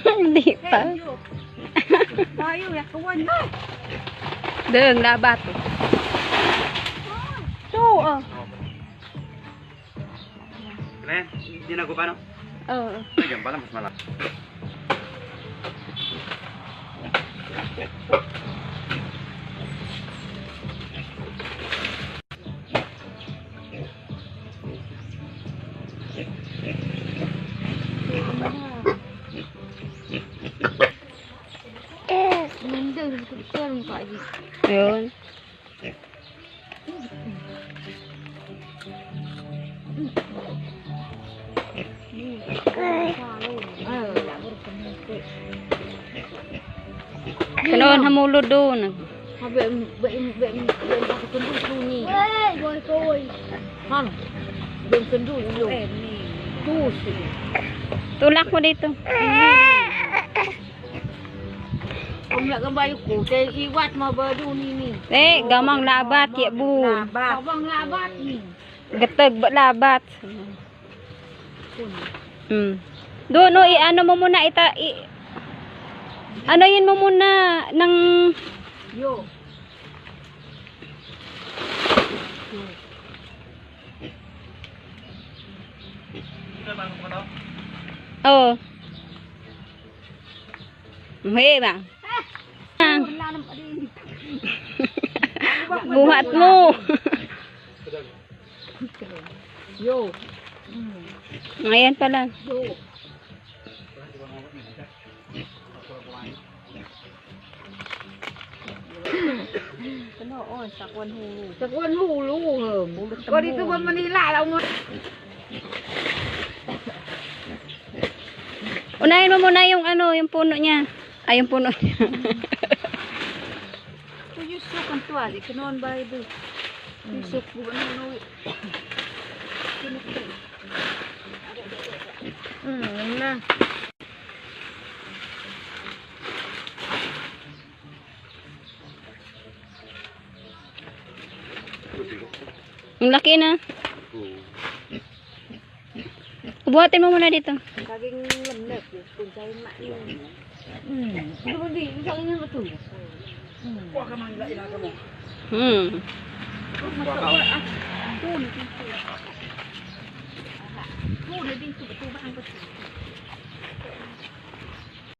Hindi pa. Tayo, yakuan. Deng, labat. So, Kalian, hindi na ko pa, no? Oo. Lagyan pala, mas malaki. Ayun. Kanoon hamulod doon. Tulak mo dito. Kung nagabayo ko, kaya iwat mabado nini. Gamang labat ya bu. Abang labat ni. Gatag ba labat. Doon no, ano mo muna ano yun mo muna ng Yo. Oh. May ba? Buhat mo. Yo. Ngayon pala. Yo. Sakwan hulu. Kau dito ba Manila lang mo? Unahin mo muna yung yung puno niya. Ay, yung puno niya. Yusuk ang tuwa. Ikanon ba ito? Yusuk po ba naman? Na. Ang laki na. Buhatin mo muna dito. Kaging lemlep. Kung sa'yo main. Hindi. Isang inyo ba ito? Huwag ka man ilaga mo. Dito. Dito.